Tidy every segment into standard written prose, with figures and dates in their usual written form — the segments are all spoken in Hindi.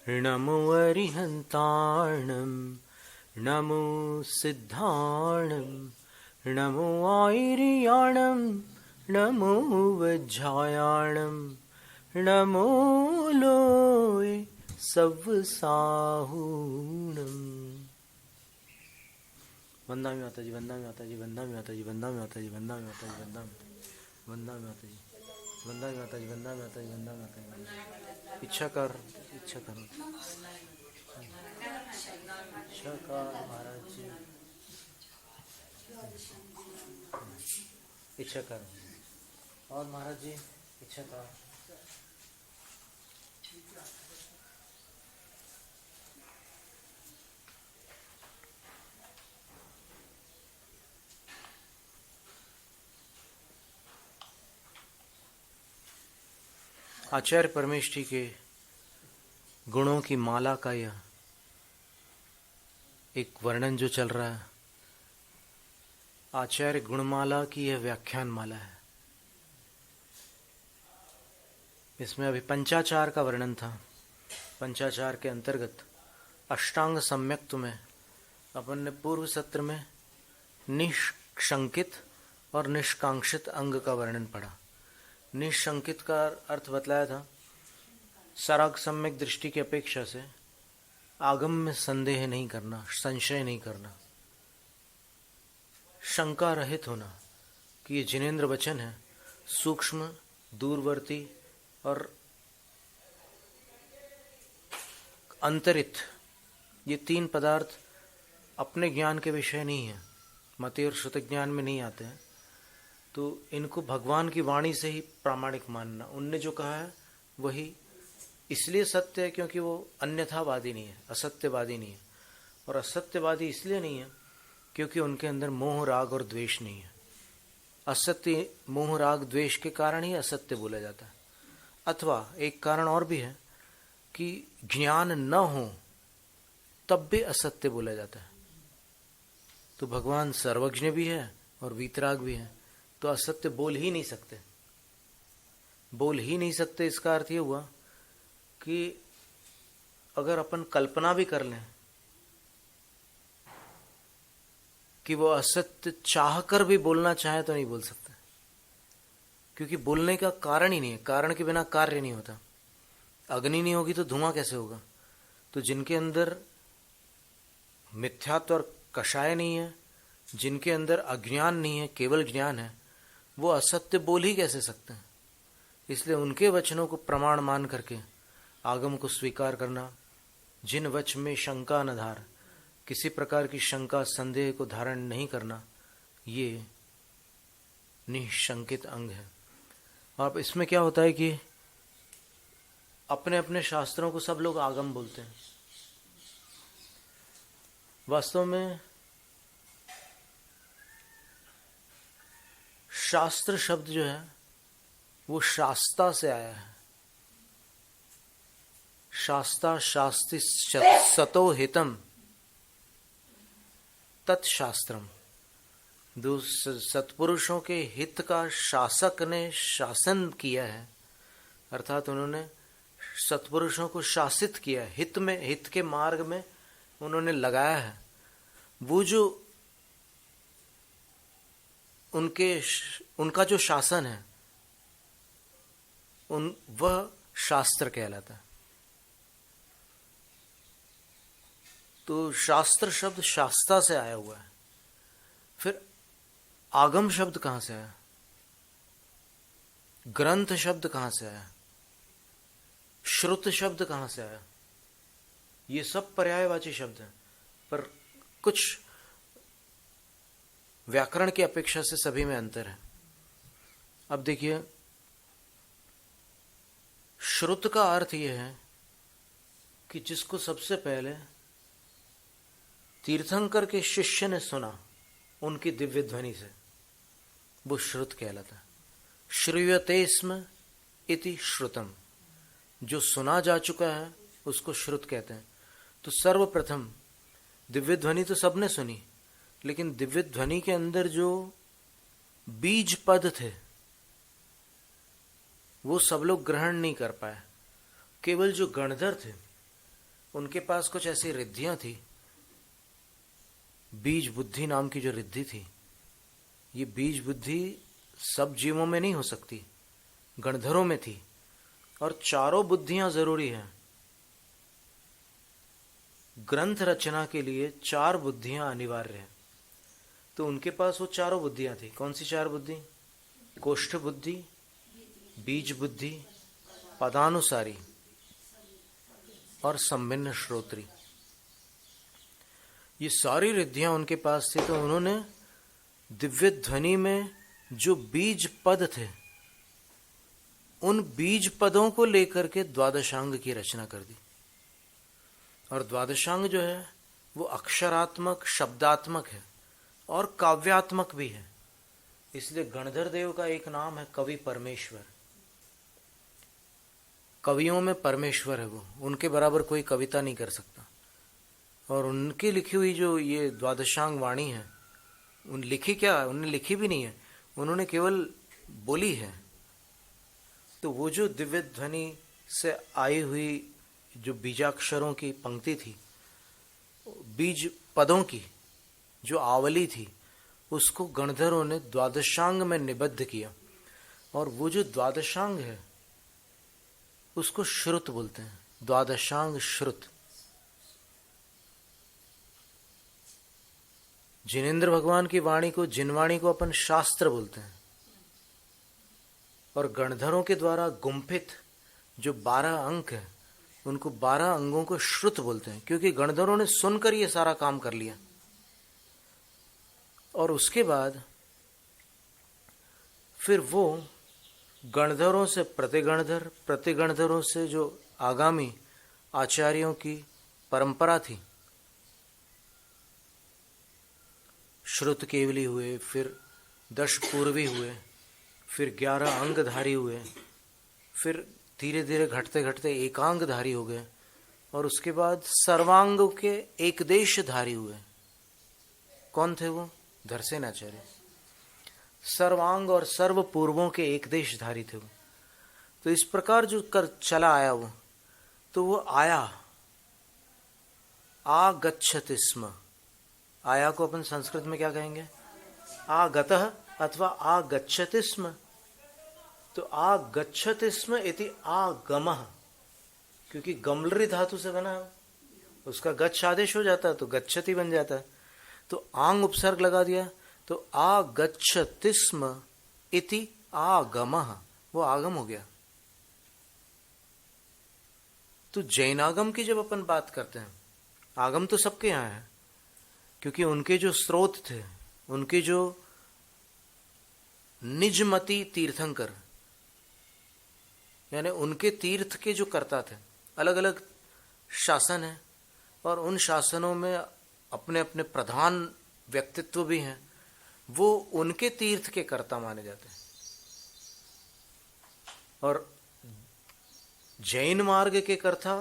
नमो अरिहन्ताणं नमो सिद्धाणं नमो आयर्याणं नमो वज्रायाणं नमो लोय सव्साहूणम्। वंदामि माताजी, वंदामि माताजी, वंदामि माताजी, वंदामि माताजी, वंदामि माताजी, वंदामि माताजी, वंदामि माताजी, वंदामि माताजी, वंदामि माताजी। इच्छा कर महाराज जी, इच्छा कर। और महाराज जी इच्छा कर। आचार्य परमेष्ठी के गुणों की माला का यह एक वर्णन जो चल रहा है, आचार्य गुणमाला की यह व्याख्यान माला है। इसमें अभी पंचाचार का वर्णन था। पंचाचार के अंतर्गत अष्टांग सम्यक्त में अपन ने पूर्व सत्र में निशंकित और निष्कांक्षित अंग का वर्णन पढ़ा। निशंकित का अर्थ बतलाया था सराग सम्यक दृष्टि की अपेक्षा से आगम में संदेह नहीं करना, संशय नहीं करना, शंका रहित होना कि ये जिनेंद्र वचन है, सूक्ष्म, दूरवर्ती और अंतरित, ये तीन पदार्थ अपने ज्ञान के विषय नहीं है, मति और श्रुत ज्ञान में नहीं आते हैं। तो इनको भगवान की वाणी से ही प्रामाणिक मानना। उनने जो कहा है वही इसलिए सत्य है क्योंकि वो अन्यथावादी नहीं है, असत्यवादी नहीं है। और असत्यवादी इसलिए नहीं है क्योंकि उनके अंदर मोह राग और द्वेष नहीं है। असत्य मोह राग द्वेष के कारण ही असत्य बोला जाता है। अथवा एक कारण और भी है कि ज्ञान न हो तब भी असत्य बोला जाता है। तो भगवान सर्वज्ञ भी है और वीतराग भी है, तो असत्य बोल ही नहीं सकते। बोल ही नहीं सकते इसका अर्थ ये हुआ कि अगर अपन कल्पना भी कर लें कि वो असत्य चाहकर भी बोलना चाहे तो नहीं बोल सकते, क्योंकि बोलने का कारण ही नहीं है। कारण के बिना कार्य नहीं होता। अग्नि नहीं होगी तो धुआं कैसे होगा। तो जिनके अंदर मिथ्यात्व और कषाय नहीं है, जिनके अंदर अज्ञान नहीं है, केवल ज्ञान है, वो असत्य बोल ही कैसे सकते हैं। इसलिए उनके वचनों को प्रमाण मान करके आगम को स्वीकार करना। जिन वच में शंका न धार, किसी प्रकार की शंका संदेह को धारण नहीं करना, ये निशंकित अंग है। अब इसमें क्या होता है कि अपने अपने शास्त्रों को सब लोग आगम बोलते हैं। वास्तव में शास्त्र शब्द जो है वो शास्ता से आया है। शास्ता शास्ति सतो हितम तत्शास्त्रम। दो सत्पुरुषों के हित का शासक ने शासन किया है, अर्थात उन्होंने सत्पुरुषों को शासित किया है, हित में, हित के मार्ग में उन्होंने लगाया है। वो जो उनका जो शासन है वह शास्त्र कहलाता है। तो शास्त्र शब्द शास्ता से आया हुआ है। फिर आगम शब्द कहां से आया, ग्रंथ शब्द कहां से आया, श्रुत शब्द कहां से आया, ये सब पर्यायवाची शब्द हैं, पर कुछ व्याकरण की अपेक्षा से सभी में अंतर है। अब देखिए, श्रुत का अर्थ यह है कि जिसको सबसे पहले तीर्थंकर के शिष्य ने सुना उनकी दिव्य ध्वनि से, वो श्रुत कहलाता है। श्रूयते स्म इति श्रुतम, जो सुना जा चुका है उसको श्रुत कहते हैं। तो सर्वप्रथम दिव्य ध्वनि तो सबने सुनी, लेकिन दिव्य ध्वनि के अंदर जो बीज पद थे वो सब लोग ग्रहण नहीं कर पाए। केवल जो गणधर थे उनके पास कुछ ऐसी रिद्धियां थी, बीज बुद्धि नाम की जो रिद्धि थी, ये बीज बुद्धि सब जीवों में नहीं हो सकती, गणधरों में थी, और चारों बुद्धियां जरूरी हैं। ग्रंथ रचना के लिए 4 बुद्धियां अनिवार्य हैं। तो उनके पास वो चारों बुद्धियां थी। कौन सी 4 बुद्धि? कोष्ठ बुद्धि, बीज बुद्धि, पदानुसारी और सम्मिन्न श्रोत्री। ये सारी रिद्धियां उनके पास थी। तो उन्होंने दिव्य ध्वनि में जो बीज पद थे, उन बीज पदों को लेकर के द्वादशांग की रचना कर दी। और द्वादशांग जो है वो अक्षरात्मक, शब्दात्मक है और काव्यात्मक भी है। इसलिए गणधर देव का एक नाम है कवि परमेश्वर। कवियों में परमेश्वर है वो, उनके बराबर कोई कविता नहीं कर सकता। और उनकी लिखी हुई जो ये द्वादशांग वाणी है, उन लिखी क्या, उन्होंने लिखी भी नहीं है, उन्होंने केवल बोली है। तो वो जो दिव्य ध्वनि से आई हुई जो बीजाक्षरों की पंक्ति थी, बीज पदों की जो आवली थी, उसको गणधरों ने द्वादशांग में निबद्ध किया। और वो जो द्वादशांग है उसको श्रुत बोलते हैं, द्वादशांग श्रुत। जिनेंद्र भगवान की वाणी को, जिनवाणी को अपन शास्त्र बोलते हैं। और गणधरों के द्वारा गुंफित जो 12 अंक है, उनको 12 अंगों को श्रुत बोलते हैं, क्योंकि गणधरों ने सुनकर ये सारा काम कर लिया। और उसके बाद फिर वो गणधरों से प्रतिगणधर, प्रतिगणधरों से जो आगामी आचार्यों की परंपरा थी, श्रुत केवली हुए, फिर 10 पूर्वी हुए, फिर 11 अंगधारी हुए, फिर धीरे धीरे घटते घटते एकांगधारी हो गए, और उसके बाद सर्वांगों के एकदेशधारी हुए। कौन थे वो? धरसेनाचार्य। सर्वांग और सर्व पूर्वों के एकदेशधारी थे वो। तो इस प्रकार जो कर चला आया वो, तो वो आया, आगच्छति स्म। आया को अपन संस्कृत में क्या कहेंगे? आगतः अथवा आगच्छति स्म। तो आगच्छति स्म इति आगमः, क्योंकि गमलरी धातु से बना है, उसका गच्छ आदेश हो जाता है तो गच्छति बन जाता है। तो आंग उपसर्ग लगा दिया, तो आगच्छति स्म इति आगमः, वो आगम हो गया। तो जैनागम की जब अपन बात करते हैं, आगम तो सबके यहाँ है, क्योंकि उनके जो स्रोत थे, उनके जो निजमति तीर्थंकर, यानी उनके तीर्थ के जो कर्ता थे, अलग अलग शासन है, और उन शासनों में अपने अपने प्रधान व्यक्तित्व भी हैं, वो उनके तीर्थ के कर्ता माने जाते हैं। और जैन मार्ग के कर्ता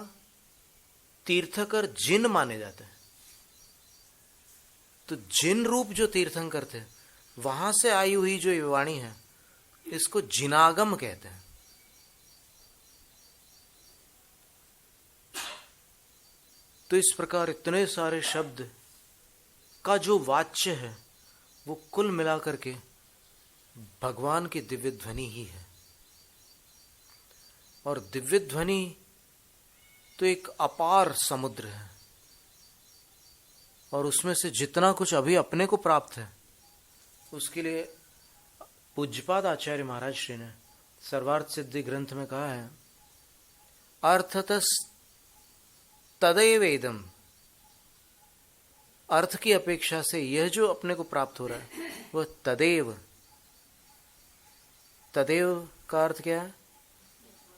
तीर्थकर जिन माने जाते हैं। तो जिन रूप जो तीर्थंकर थे, वहां से आई हुई जो ये वाणी है, इसको जिनागम कहते हैं। तो इस प्रकार इतने सारे शब्द का जो वाच्य है, वो कुल मिलाकर के भगवान की दिव्य ध्वनि ही है। और दिव्य ध्वनि तो एक अपार समुद्र है, और उसमें से जितना कुछ अभी अपने को प्राप्त है, उसके लिए पूज्यपाद आचार्य महाराज श्री ने सर्वार्थ सिद्धि ग्रंथ में कहा है, अर्थतस् तदैव इदम्। अर्थ की अपेक्षा से यह जो अपने को प्राप्त हो रहा है, वह तदैव। तदैव का अर्थ क्या है?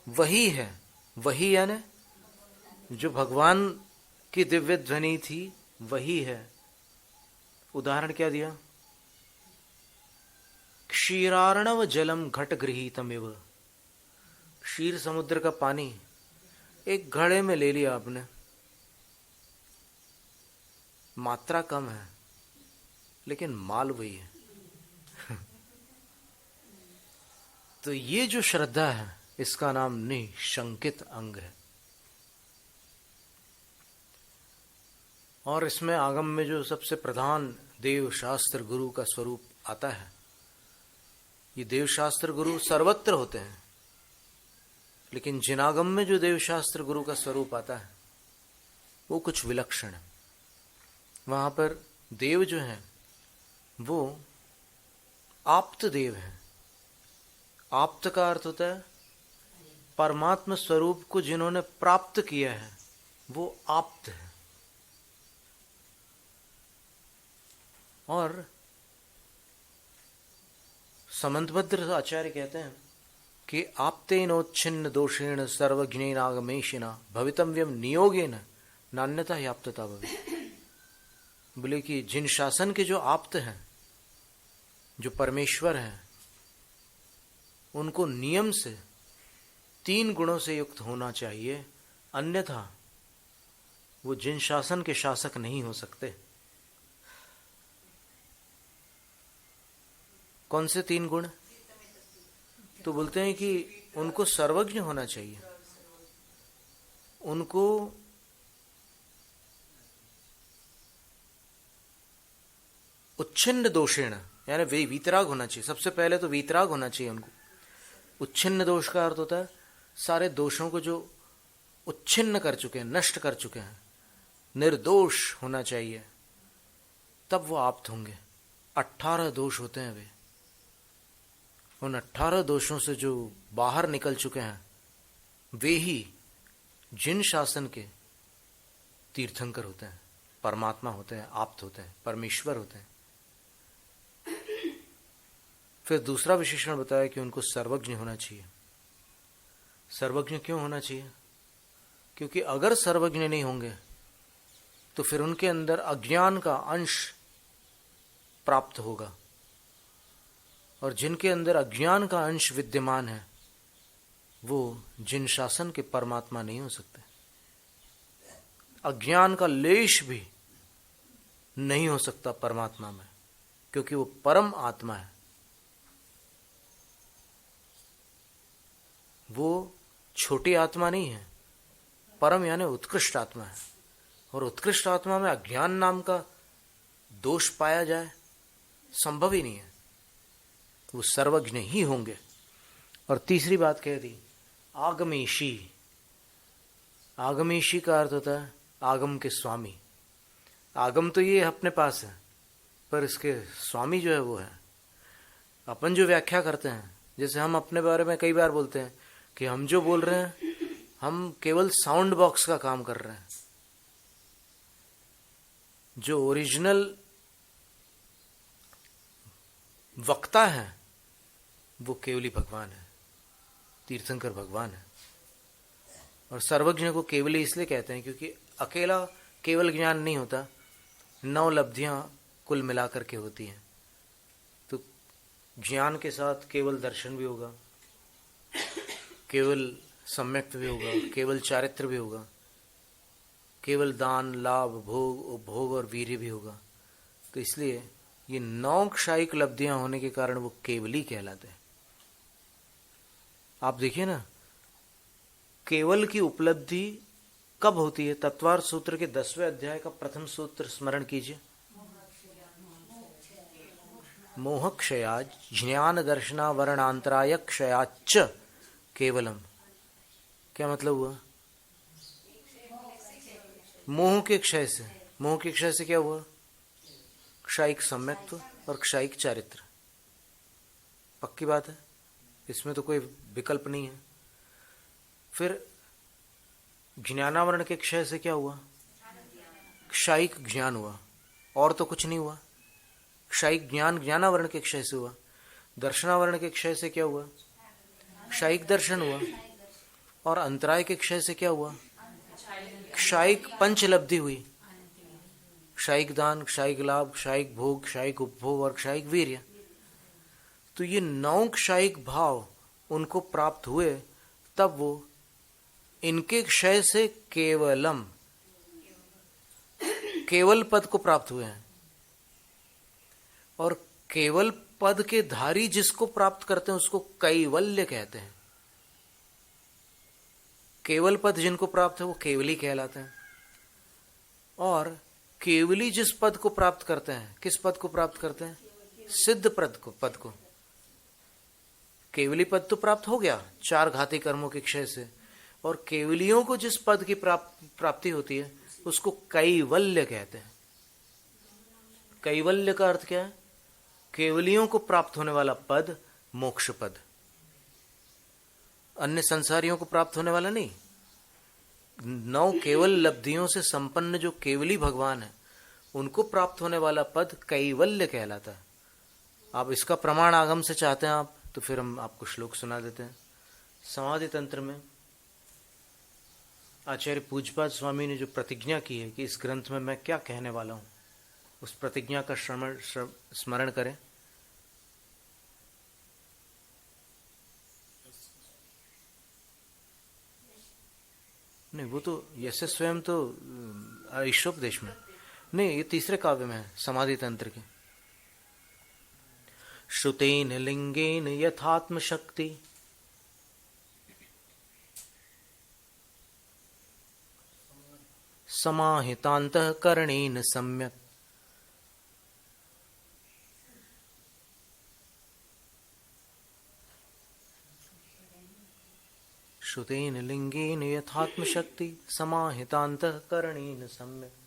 वही है। वही यानी जो भगवान की दिव्य ध्वनि थी, वही है। उदाहरण क्या दिया? क्षीरार्णव जलम घट गृहीतमिव। क्षीर समुद्र का पानी एक घड़े में ले लिया आपने, मात्रा कम है लेकिन माल वही है। तो ये जो श्रद्धा है, इसका नाम निशंकित अंग है। और इसमें आगम में जो सबसे प्रधान देव शास्त्र गुरु का स्वरूप आता है, ये देव शास्त्र गुरु सर्वत्र होते हैं, लेकिन जिनागम में जो देव शास्त्र गुरु का स्वरूप आता है वो कुछ विलक्षण है। वहां पर देव जो हैं वो आप्त देव हैं। आप्त का अर्थ होता है परमात्मा स्वरूप को जिन्होंने प्राप्त किया है वो आप्त है। और समंतभद्र आचार्य कहते हैं कि आप्तेनोच्छिन्न दोषेण सर्वज्ञेनागमेशिना भवितव्यम नियोगेन नान्यता याप्तता भवे। बोले कि जिन शासन के जो आप्त हैं, जो परमेश्वर हैं, उनको नियम से 3 गुणों से युक्त होना चाहिए, अन्यथा वो जिन शासन के शासक नहीं हो सकते। कौन से 3 गुण? तो बोलते हैं कि उनको सर्वज्ञ होना चाहिए, उनको उच्छिन्न दोषेण यानी वे वीतराग होना चाहिए। सबसे पहले तो वीतराग होना चाहिए उनको। उच्छिन्न दोष का अर्थ होता है सारे दोषों को जो उच्छिन्न कर चुके हैं, नष्ट कर चुके हैं, निर्दोष होना चाहिए, तब वो आप्त होंगे। 18 दोष होते हैं वे। उन 18 दोषों से जो बाहर निकल चुके हैं वे ही जिन शासन के तीर्थंकर होते हैं, परमात्मा होते हैं, आप्त होते हैं, परमेश्वर होते हैं। फिर दूसरा विशेषण बताया कि उनको सर्वज्ञ होना चाहिए। सर्वज्ञ क्यों होना चाहिए? क्योंकि अगर सर्वज्ञ नहीं होंगे तो फिर उनके अंदर अज्ञान का अंश प्राप्त होगा, और जिनके अंदर अज्ञान का अंश विद्यमान है वो जिन शासन के परमात्मा नहीं हो सकते। अज्ञान का लेश भी नहीं हो सकता परमात्मा में, क्योंकि वो परम आत्मा है। वो छोटी आत्मा नहीं है, परम यानी उत्कृष्ट आत्मा है। और उत्कृष्ट आत्मा में अज्ञान नाम का दोष पाया जाए संभव ही नहीं है। वो सर्वज्ञ ही होंगे। और तीसरी बात कह दी आगमेशी। आगमेशी का अर्थ होता है आगम के स्वामी। आगम तो ये अपने पास है, पर इसके स्वामी जो है वो है। अपन जो व्याख्या करते हैं, जैसे हम अपने बारे में कई बार बोलते हैं कि हम जो बोल रहे हैं हम केवल साउंड बॉक्स का काम कर रहे हैं। जो ओरिजिनल वक्ता है वो केवली भगवान है, तीर्थंकर भगवान है। और सर्वज्ञ को केवली इसलिए कहते हैं क्योंकि अकेला केवल ज्ञान नहीं होता, 9 लब्धियां कुल मिलाकर के होती हैं। तो ज्ञान के साथ केवल दर्शन भी होगा, केवल सम्यक्त भी होगा, केवल चारित्र भी होगा, केवल दान, लाभ, भोग, उपभोग और वीर्य भी होगा। तो इसलिए ये 9 क्षायिक लब्धियां होने के कारण वो केवली कहलाते हैं। आप देखिए ना, केवल की उपलब्धि कब होती है? तत्वार्थ सूत्र के 10वें अध्याय का प्रथम सूत्र स्मरण कीजिए। मोह क्षया ज्ञान दर्शना वर्णांतराय क्षयाच्च केवलम। क्या मतलब हुआ? मोह के क्षय से। मोह के क्षय से क्या हुआ? क्षायिक सम्यक्त्व और क्षायिक चारित्र। पक्की बात है, इसमें तो कोई विकल्प नहीं है। फिर ज्ञानावरण के क्षय से क्या हुआ? क्षायिक ज्ञान हुआ, और तो कुछ नहीं हुआ। क्षायिक ज्ञान ज्ञानावरण के क्षय से हुआ। दर्शनावरण के क्षय से क्या हुआ? क्षायिक दर्शन हुआ। और अंतराय के क्षय से क्या हुआ? क्षायिक पंचलब्धि हुई। क्षायिक दान, क्षायिक लाभ, क्षायिक भोग, क्षायिक उपभोग और क्षायिक वीर्य। तो ये 9 क्षायिक भाव उनको प्राप्त हुए, तब वो इनके क्षय से केवलम, केवल पद को प्राप्त हुए हैं। और केवल पद के धारी जिसको प्राप्त करते हैं उसको कैवल्य कहते हैं। केवल पद जिनको प्राप्त है वो केवली कहलाते हैं। और केवली जिस पद को प्राप्त करते हैं, किस पद को प्राप्त करते हैं? सिद्ध पद को। केवली पद तो प्राप्त हो गया 4 घाती कर्मों के क्षय से, और केवलियों को जिस पद की प्राप्ति होती है उसको कैवल्य कहते हैं। कैवल्य का अर्थ क्या है? केवलियों को प्राप्त होने वाला पद, मोक्ष पद, अन्य संसारियों को प्राप्त होने वाला नहीं। 9 केवल लब्धियों से संपन्न जो केवली भगवान है उनको प्राप्त होने वाला पद कैवल्य कहलाता है। आप इसका प्रमाण आगम से चाहते हैं आप, तो फिर हम आपको श्लोक सुना देते हैं। समाधि तंत्र में आचार्य पूज्यपाद स्वामी ने जो प्रतिज्ञा की है कि इस ग्रंथ में मैं क्या कहने वाला हूं, उस प्रतिज्ञा का स्मरण करें। नहीं, वो तो यसे स्वयं तो ईशोपदेश में नहीं, ये तीसरे काव्य में है समाधि तंत्र के। श्रुतेन लिंगेन यथात्म शक्ति समाहितान्तःकरणेन सम्यक् श्रुतेन लिंगेन यथात्म शक्ति समाहितान्तःकरणेन सम्यक्।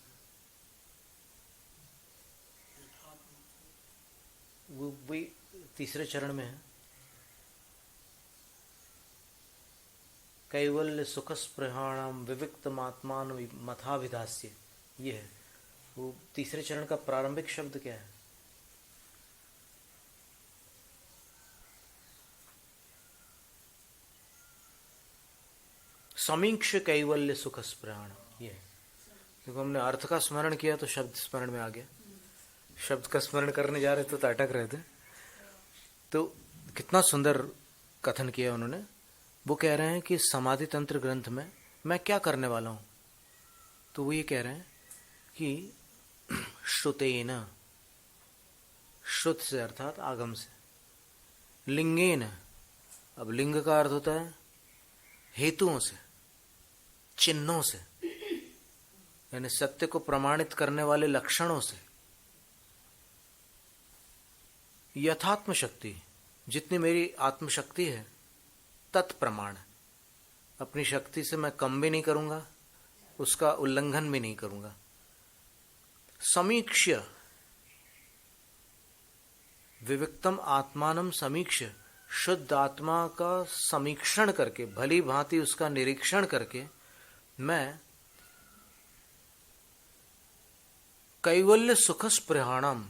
वो तीसरे चरण में है। कैवल्य सुख स्पृहाणाम विविक्तमात्मान मथाभिधास्य, ये है वो तीसरे चरण का प्रारंभिक शब्द। क्या है? समीक्ष कैवल्य सुख स्पृहाण, ये है। देखो, हमने अर्थ का स्मरण किया तो शब्द स्मरण में आ गया, शब्द का स्मरण करने जा रहे तो अटक रहे थे। तो कितना सुंदर कथन किया उन्होंने। वो कह रहे हैं कि समाधि तंत्र ग्रंथ में मैं क्या करने वाला हूं, तो वो ये कह रहे हैं कि श्रुतेन, श्रुत से अर्थात आगम से, लिंगेन, अब लिंग का अर्थ होता है हेतुओं से, चिन्हों से, यानी सत्य को प्रमाणित करने वाले लक्षणों से, यथात्म शक्ति, जितनी मेरी आत्मशक्ति है तत्प्रमाण, अपनी शक्ति से मैं कम भी नहीं करूंगा, उसका उल्लंघन भी नहीं करूंगा। समीक्ष्य, विविक्तम आत्मानम समीक्ष्य, शुद्ध आत्मा का समीक्षण करके, भली भांति उसका निरीक्षण करके, मैं कैवल्य सुख स्पृहाणम,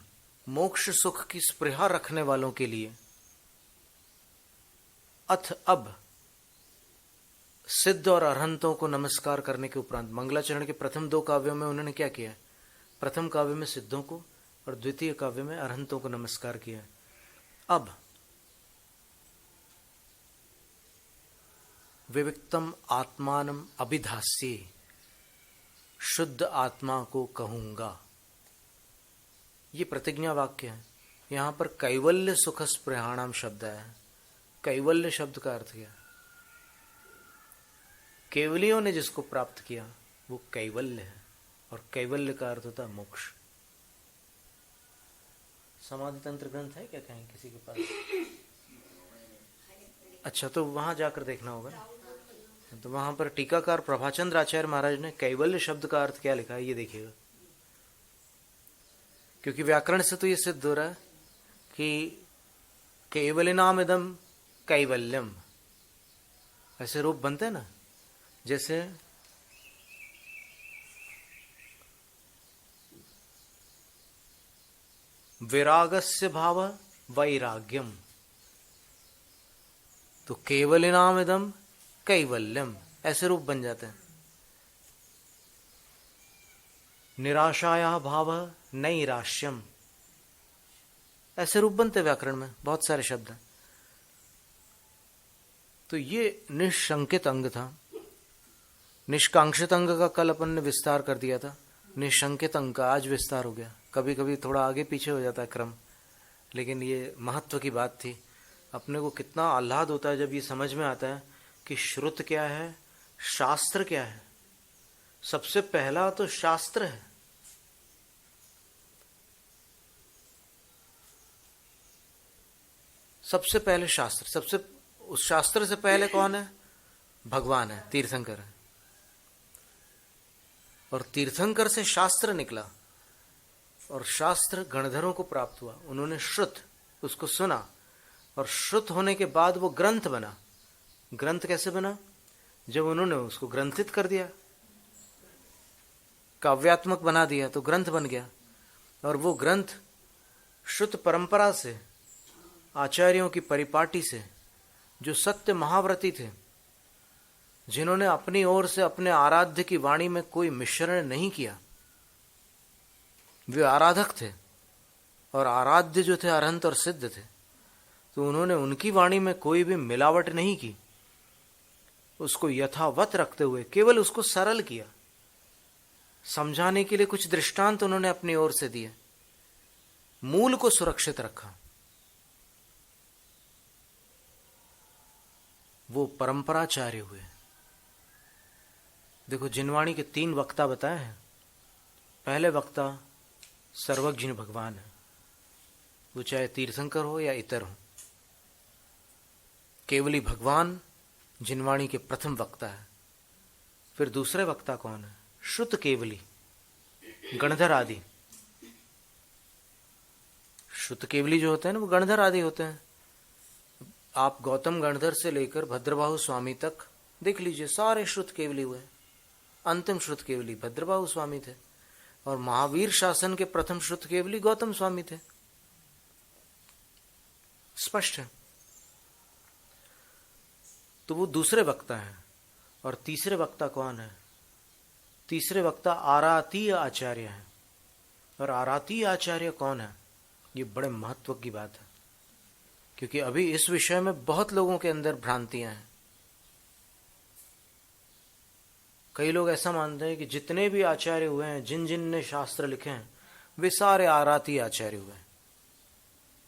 मोक्ष सुख की स्पृहा रखने वालों के लिए, अथ अब सिद्ध और अरहंतों को नमस्कार करने के उपरांत, मंगलाचरण के प्रथम 2 काव्यों में उन्होंने क्या किया? प्रथम काव्य में सिद्धों को और द्वितीय काव्य में अरहंतों को नमस्कार किया। अब विविक्तम आत्मानम अभिधास्ये, शुद्ध आत्मा को कहूंगा, ये प्रतिज्ञा वाक्य है। यहां पर कैवल्य सुख स्पृहाणाम शब्द है। कैवल्य शब्द का अर्थ क्या? केवलियों ने जिसको प्राप्त किया वो कैवल्य है, और कैवल्य का अर्थ होता है मोक्ष। समाधि तंत्र ग्रंथ है क्या कहीं किसी के पास? अच्छा, तो वहां जाकर देखना होगा। तो वहां पर टीकाकार प्रभाचंद्र आचार्य महाराज ने कैवल्य शब्द का अर्थ क्या लिखा है ये देखिएगा, क्योंकि व्याकरण से तो ये सिद्ध हो रहा है कि केवलिनाम इदम कैवल्यम, ऐसे रूप बनते हैं ना, जैसे विरागस्य भाव वैराग्यम, तो केवलिनाम इदम कैवल्यम, ऐसे रूप बन जाते हैं। निराशाया भाव नैराश्यम, ऐसे रूप बनते व्याकरण में, बहुत सारे शब्द हैं। तो ये निशंकित अंग था। निष्कांक्षित अंग का कल अपन ने विस्तार कर दिया था, निशंकित अंग का आज विस्तार हो गया। कभी कभी थोड़ा आगे पीछे हो जाता है क्रम, लेकिन ये महत्व की बात थी। अपने को कितना आह्लाद होता है जब ये समझ में आता है कि श्रुत क्या है, शास्त्र क्या है। सबसे पहला तो शास्त्र है, सबसे पहले शास्त्र, उस शास्त्र से पहले कौन है? भगवान है, तीर्थंकर है। और तीर्थंकर से शास्त्र निकला और शास्त्र गणधरों को प्राप्त हुआ। उन्होंने श्रुत उसको सुना और श्रुत होने के बाद वो ग्रंथ बना। ग्रंथ कैसे बना? जब उन्होंने उसको ग्रंथित कर दिया, काव्यात्मक बना दिया, तो ग्रंथ बन गया। और वो ग्रंथ श्रुत परंपरा से, आचार्यों की परिपाटी से, जो सत्य महाव्रती थे, जिन्होंने अपनी ओर से अपने आराध्य की वाणी में कोई मिश्रण नहीं किया, वे आराधक थे और आराध्य जो थे अरहंत और सिद्ध थे, तो उन्होंने उनकी वाणी में कोई भी मिलावट नहीं की, उसको यथावत रखते हुए केवल उसको सरल किया। समझाने के लिए कुछ दृष्टांत उन्होंने अपनी ओर से दिए, मूल को सुरक्षित रखा। वो परंपराचार्य हुए। देखो, जिनवाणी के 3 वक्ता बताए हैं। पहले वक्ता सर्वज्ञ भगवान है, वो चाहे तीर्थंकर हो या इतर हो। केवली भगवान जिनवाणी के प्रथम वक्ता है। फिर दूसरे वक्ता कौन है? श्रुत केवली, गणधर आदि। श्रुत केवली जो होते हैं ना, वो गणधर आदि होते हैं। आप गौतम गणधर से लेकर भद्रबाहु स्वामी तक देख लीजिए, सारे श्रुत केवली हुए। अंतिम श्रुत केवली भद्रबाहु स्वामी थे और महावीर शासन के प्रथम श्रुत केवली गौतम स्वामी थे। स्पष्ट है। तो वो दूसरे वक्ता हैं। और तीसरे वक्ता कौन है? तीसरे वक्ता आरातीय आचार्य हैं। और आरातीय आचार्य कौन है? ये बड़े महत्व की बात है, क्योंकि अभी इस विषय में बहुत लोगों के अंदर भ्रांतियां हैं। कई लोग ऐसा मानते हैं कि जितने भी आचार्य हुए हैं, जिन जिन ने शास्त्र लिखे हैं, वे सारे आरातीय आचार्य हुए हैं।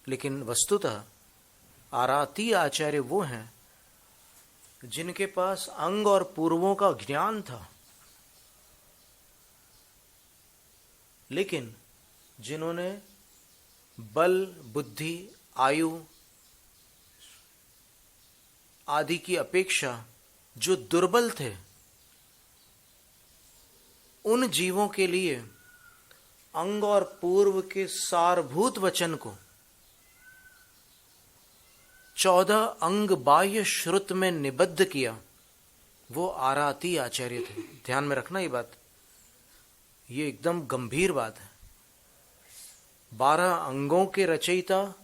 लेकिन वस्तुतः आरातीय आचार्य वो हैं जिनके पास अंग और पूर्वों का ज्ञान था, लेकिन जिन्होंने बल, बुद्धि, आयु आदि की अपेक्षा जो दुर्बल थे, उन जीवों के लिए अंग और पूर्व के सारभूत वचन को 14 अंग बाह्य श्रुत में निबद्ध किया। वो आराती आचार्य थे। ध्यान में रखना ये बात, ये एकदम गंभीर बात है। 12 अंगों के रचयिता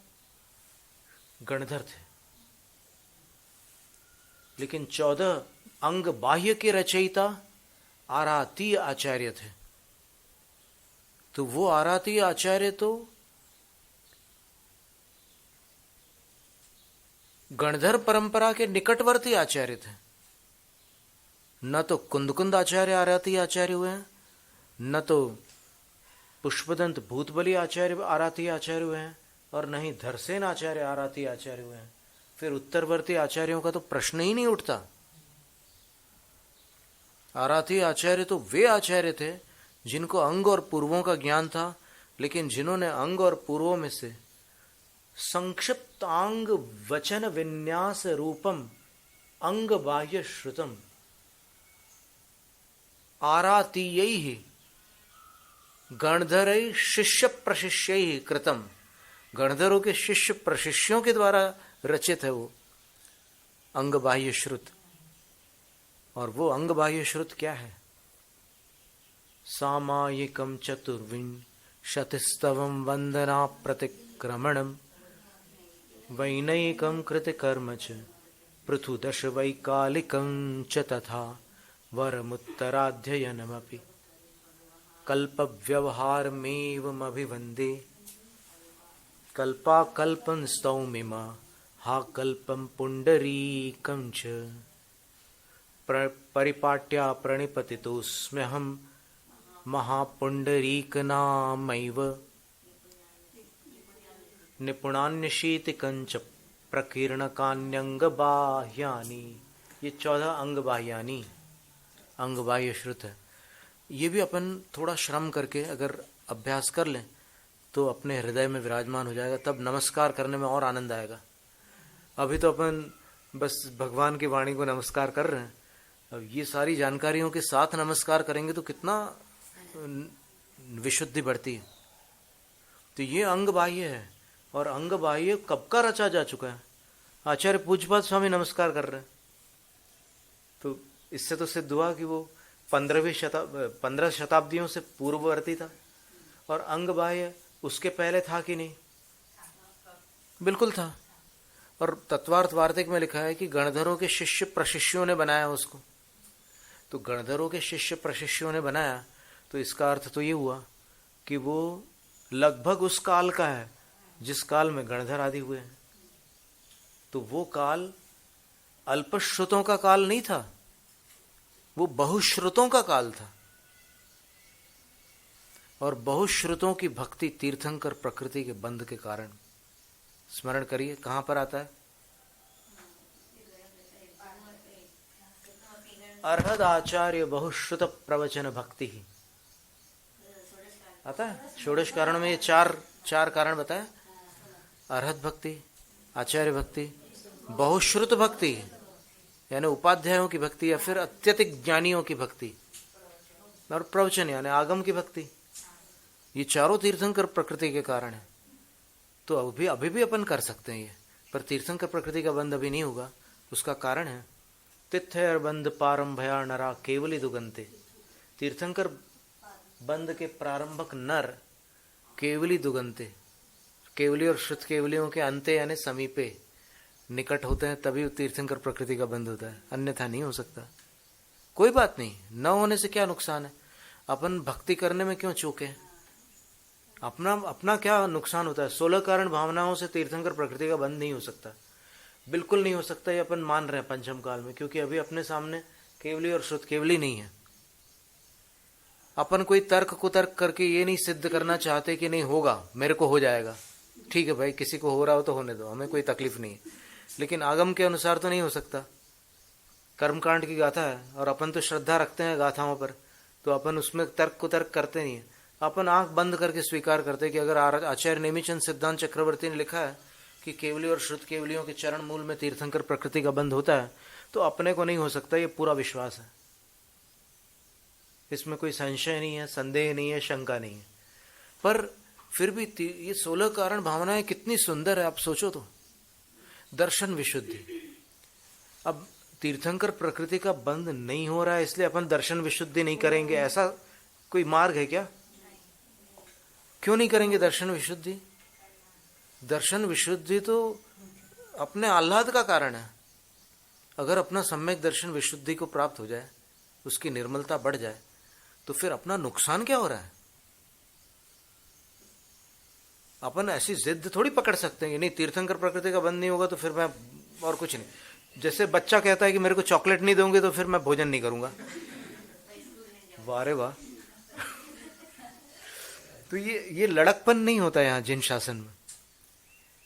गणधर थे, लेकिन 14 अंग बाह्य के रचयिता आरातीय आचार्य थे। तो वो आरातीय आचार्य तो गणधर परंपरा के निकटवर्ती आचार्य थे। न तो कुंदकुंद आचार्य आरातीय आचार्य हुए हैं, न तो पुष्पदंत भूतबली आचार्य आरातीय आचार्य हुए हैं, और न ही धरसेन आचार्य आरातीय आचार्य हुए हैं। फिर उत्तरवर्ती आचार्यों का तो प्रश्न ही नहीं उठता। आरातीय आचार्य तो वे आचार्य थे जिनको अंग और पूर्वों का ज्ञान था, लेकिन जिन्होंने अंग और पूर्वों में से संक्षिप्तांग वचन विन्यास रूपम अंग बाह्य श्रुतम आरातीय गणधर शिष्य प्रशिष्य कृतम, गणधरों के शिष्य प्रशिष्यों के द्वारा रचित है वो अंग बाह्य श्रुत। और वो अंग बाह्य श्रुत क्या है? सामायिकम चतुर्विंशतिस्तवम वंदना प्रतिक्रमणम वैनयिकम कृतकर्म च पृथुदश वैकालिकम च तथा वरमुत्तराध्ययनमपि कल्पव्यवहारमेवमभिवन्दे कल्पाकल्पं स्तौमिमा हा कल्पं पुंडरीकं च परिपाट्या प्रणिपतितोऽस्म्यहं महापुंडरीकनामैव निपुणान्यशीतिकं च प्रकीर्णकान्यंगबाह्यानि। ये 14 अंग बाह्यानि अंग बाह्य श्रुत है। ये भी अपन थोड़ा श्रम करके अगर अभ्यास कर लें तो अपने हृदय में विराजमान हो जाएगा। तब नमस्कार करने में और आनंद आएगा। अभी तो अपन बस भगवान की वाणी को नमस्कार कर रहे हैं, अब ये सारी जानकारियों के साथ नमस्कार करेंगे तो कितना विशुद्धि बढ़ती है। तो ये अंग बाह्य है, और अंग बाह्य कब का रचा जा चुका है। आचार्य पूज्यपाद स्वामी नमस्कार कर रहे हैं, तो इससे तो सिद्ध हुआ कि वो 15 शताब्दियों से पूर्ववर्ती था। और अंग बाह्य उसके पहले था कि नहीं? बिल्कुल था। और तत्वार्थ वार्तिक में लिखा है कि गणधरों के शिष्य प्रशिष्यों ने बनाया उसको। तो गणधरों के शिष्य प्रशिष्यों ने बनाया, तो इसका अर्थ तो ये हुआ कि वो लगभग उस काल का है जिस काल में गणधर आदि हुए हैं। तो वो काल अल्पश्रुतों का काल नहीं था, वो बहुश्रुतों का काल था। और बहुश्रुतों की भक्ति तीर्थंकर प्रकृति के बंध के कारण, स्मरण करिए कहां पर आता है, अर्हद आचार्य बहुश्रुत प्रवचन भक्ति ही आता है। षोडश कारण में ये चार कारण बताया, अर्हत भक्ति, आचार्य भक्ति, बहुश्रुत भक्ति यानी उपाध्यायों की भक्ति या फिर अत्यधिक ज्ञानियों की भक्ति, और प्रवचन यानी आगम की भक्ति। ये चारों तीर्थंकर प्रकृति के कारण है। तो अभी भी अपन कर सकते हैं ये, पर तीर्थंकर प्रकृति का बंध अभी नहीं होगा। उसका कारण है तिथ्यर बंध पारंभया नरा केवली दुगंते। तीर्थंकर बंध के प्रारंभक नर केवली दुगंते, केवली और श्रुत केवलियों के अंते यानी समीपे निकट होते हैं, तभी तीर्थंकर प्रकृति का बंध होता है, अन्यथा नहीं हो सकता। कोई बात नहीं, न होने से क्या नुकसान है, अपन भक्ति करने में क्यों चूके हैं, अपना क्या नुकसान होता है। 16 कारण भावनाओं से तीर्थंकर प्रकृति का बंध नहीं हो सकता, बिल्कुल नहीं हो सकता। ये अपन मान रहे हैं पंचम काल में, क्योंकि अभी अपने सामने केवली और श्रुत केवली नहीं है। अपन कोई तर्क कुतर्क करके ये नहीं सिद्ध करना चाहते कि नहीं होगा, मेरे को हो जाएगा। ठीक है भाई, किसी को हो रहा हो तो होने दो, हमें कोई तकलीफ नहीं है, लेकिन आगम के अनुसार तो नहीं हो सकता। कर्मकांड की गाथा है और अपन तो श्रद्धा रखते हैं गाथाओं पर, तो अपन उसमें तर्क कुतर्क करते नहीं है। अपन आंख बंद करके स्वीकार करते हैं कि अगर आचार्य नेमिचंद सिद्धांत चक्रवर्ती ने लिखा है कि केवली और श्रुत केवलियों के चरण मूल में तीर्थंकर प्रकृति का बंध होता है, तो अपने को नहीं हो सकता, ये पूरा विश्वास है। इसमें कोई संशय नहीं है, संदेह नहीं है, शंका नहीं है। पर फिर भी ये 16 कारण भावनाएं कितनी सुंदर है, आप सोचो तो। दर्शन विशुद्धि, अब तीर्थंकर प्रकृति का बंध नहीं हो रहा है इसलिए अपन दर्शन विशुद्धि नहीं करेंगे, ऐसा कोई मार्ग है क्या? क्यों नहीं करेंगे दर्शन विशुद्धि? दर्शन विशुद्धि तो अपने आह्लाद का कारण है। अगर अपना सम्यक दर्शन विशुद्धि को प्राप्त हो जाए, उसकी निर्मलता बढ़ जाए, तो फिर अपना नुकसान क्या हो रहा है? अपन ऐसी जिद थोड़ी पकड़ सकते हैं कि नहीं तीर्थंकर प्रकृति का बंध नहीं होगा तो फिर मैं और कुछ नहीं। जैसे बच्चा कहता है कि मेरे को चॉकलेट नहीं दोगे तो फिर मैं भोजन नहीं करूंगा। वाह रे वाह। तो ये लड़कपन नहीं होता यहाँ जिन शासन में।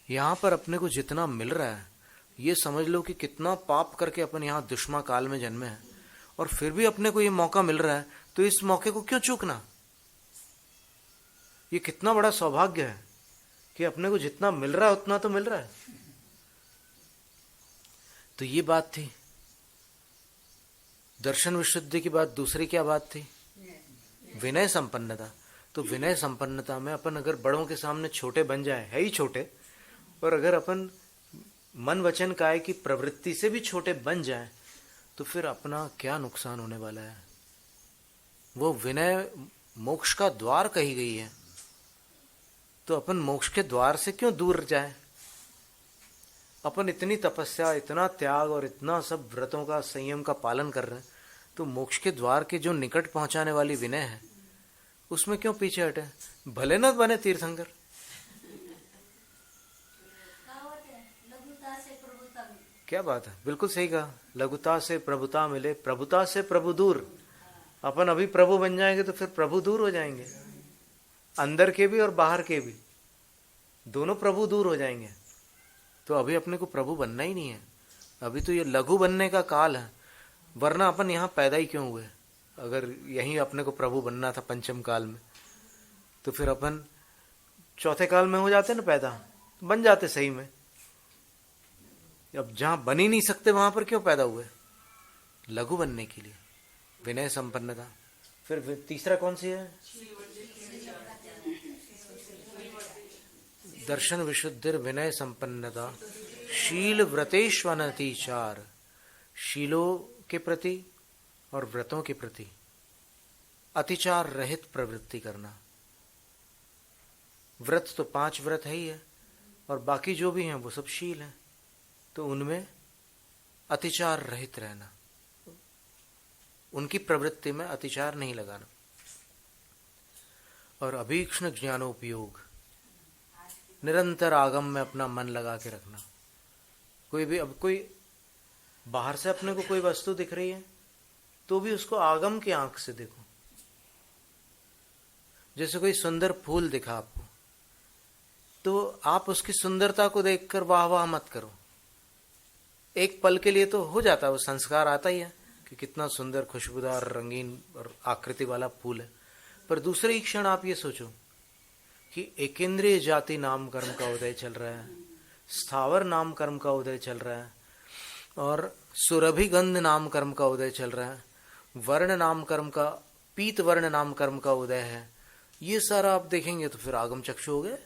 यहाँ पर अपने को जितना मिल रहा है, ये समझ लो कि कितना पाप करके अपन यहाँ दुष्मा काल में जन्मे हैं, और फिर भी अपने को ये मौका मिल रहा है, तो इस मौके को क्यों चूकना? ये कितना बड़ा सौभाग्य है कि अपने को जितना मिल रहा है उतना तो मिल रहा है। तो ये बात थी दर्शन विशुद्धि की बात। दूसरी क्या बात थी? विनय संपन्नता। तो विनय संपन्नता में अपन अगर बड़ों के सामने छोटे बन जाए, है ही छोटे, और अगर अपन मन वचन काय की प्रवृत्ति से भी छोटे बन जाए, तो फिर अपना क्या नुकसान होने वाला है? वो विनय मोक्ष का द्वार कही गई है, तो अपन मोक्ष के द्वार से क्यों दूर जाए? अपन इतनी तपस्या, इतना त्याग और इतना सब व्रतों का, संयम का पालन कर रहे हैं, तो मोक्ष के द्वार के जो निकट पहुंचाने वाली विनय है, उसमें क्यों पीछे हटे? भले न बने तीर्थंकर। क्या बात है, बिल्कुल सही कहा। लघुता से प्रभुता मिले, प्रभुता से प्रभु दूर। अपन अभी प्रभु बन जाएंगे तो फिर प्रभु दूर हो जाएंगे, अंदर के भी और बाहर के भी, दोनों प्रभु दूर हो जाएंगे। तो अभी अपने को प्रभु बनना ही नहीं है, अभी तो ये लघु बनने का काल है। वरना अपन यहाँ पैदा ही क्यों हुए? अगर यहीं अपने को प्रभु बनना था पंचम काल में, तो फिर अपन चौथे काल में हो जाते ना पैदा, बन जाते सही में। अब जहां बन ही नहीं सकते वहां पर क्यों पैदा हुए? लघु बनने के लिए, विनय संपन्नता। फिर तीसरा कौन सी है? दर्शन विशुद्धिर विनय संपन्नता, शील व्रतेष्वनतिचार, शीलों के प्रति और व्रतों के प्रति अतिचार रहित प्रवृत्ति करना। व्रत तो 5 व्रत है ही है, और बाकी जो भी हैं वो सब शील हैं, तो उनमें अतिचार रहित रहना, उनकी प्रवृत्ति में अतिचार नहीं लगाना। और अभीक्ष्ण ज्ञानोपयोग, निरंतर आगम में अपना मन लगा के रखना। अब कोई बाहर से अपने को कोई वस्तु दिख रही है तो भी उसको आगम की आंख से देखो। जैसे कोई सुंदर फूल दिखा आपको, तो आप उसकी सुंदरता को देखकर वाह वाह मत करो। एक पल के लिए तो हो जाता है, वो संस्कार आता ही है कि कितना सुंदर खुशबूदार रंगीन और आकृति वाला फूल है, पर दूसरे ही क्षण आप ये सोचो कि एकेंद्रीय जाति नाम कर्म का उदय चल रहा है, स्थावर नाम कर्म का उदय चल रहा है, और सुरभिगंध नाम कर्म का उदय चल रहा है, वर्ण नाम कर्म का, पीत वर्ण नाम कर्म का उदय है। ये सारा आप देखेंगे तो फिर आगम चक्षु हो गए।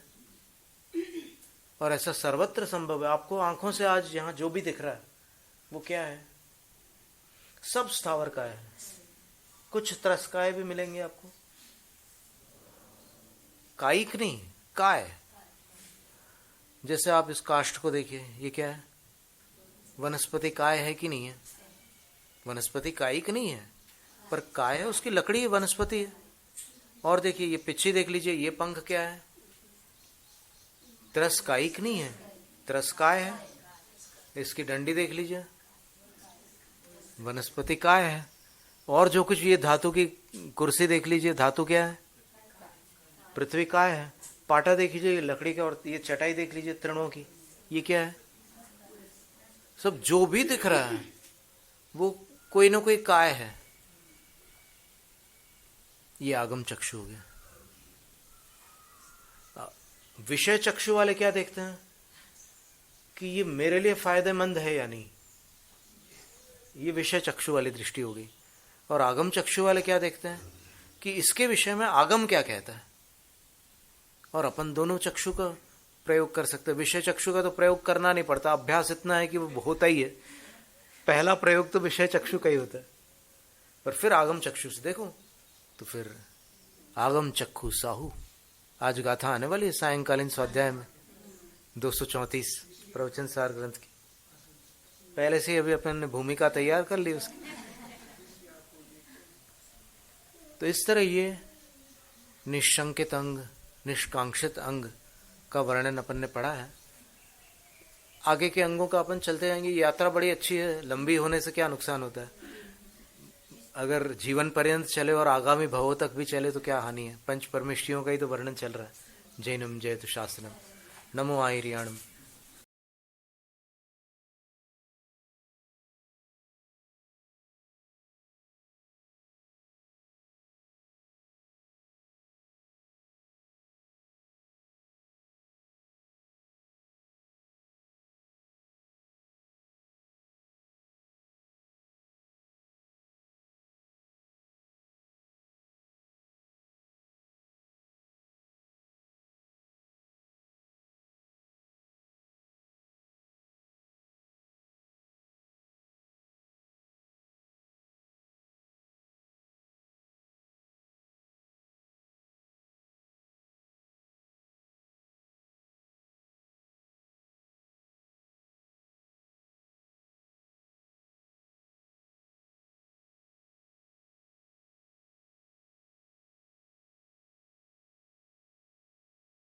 और ऐसा सर्वत्र संभव है। आपको आंखों से आज यहां जो भी दिख रहा है वो क्या है? सब स्थावर का है। कुछ त्रस्काय भी मिलेंगे आपको, कायिक नहीं, काय। जैसे आप इस काष्ठ को देखिए, ये क्या है? वनस्पति काय है कि नहीं है? वनस्पति कायिक नहीं है, पर काय है, उसकी लकड़ी वनस्पति है। और देखिए ये पिच्छी देख लीजिए, ये पंख क्या है? त्रस्कायिक नहीं है, त्रस्काय है। इसकी डंडी देख लीजिए, वनस्पति काय है। और जो कुछ ये धातु की कुर्सी देख लीजिए, धातु क्या है? पृथ्वी काय है। पाटा देख लीजिए, ये लकड़ी का। और ये चटाई देख लीजिए तृणों की, ये क्या है? सब जो भी दिख रहा है वो कोई ना कोई काय है। ये आगम चक्षु हो गया। विषय चक्षु वाले क्या देखते हैं कि ये मेरे लिए फायदेमंद है या नहीं, ये विषय चक्षु वाली दृष्टि हो गई। और आगम चक्षु वाले क्या देखते हैं कि इसके विषय में आगम क्या कहता है। और अपन दोनों चक्षु का प्रयोग कर सकते हैं। विषय चक्षु का तो प्रयोग करना नहीं पड़ता, अभ्यास इतना है कि वो होता ही है। पहला प्रयोग तो विषय चक्षु का ही होता है, पर फिर आगम चक्षु से देखो तो फिर आगम चक्षु साहू। आज गाथा आने वाली है सायंकालीन स्वाध्याय में 234 प्रवचन सार ग्रंथ की। पहले से अभी अपन ने भूमिका तैयार कर ली उसकी। तो इस तरह ये निशंकित अंग, निष्कांक्षित अंग का वर्णन अपन ने पढ़ा है। आगे के अंगों का अपन चलते जाएंगे। यात्रा बड़ी अच्छी है, लंबी होने से क्या नुकसान होता है? अगर जीवन पर्यंत चले और आगामी भवों तक भी चले तो क्या हानि है? पंच परमेष्ठियों का ही तो वर्णन चल रहा है। जैनम जयतु शास्त्रम, नमो आयर्याणम।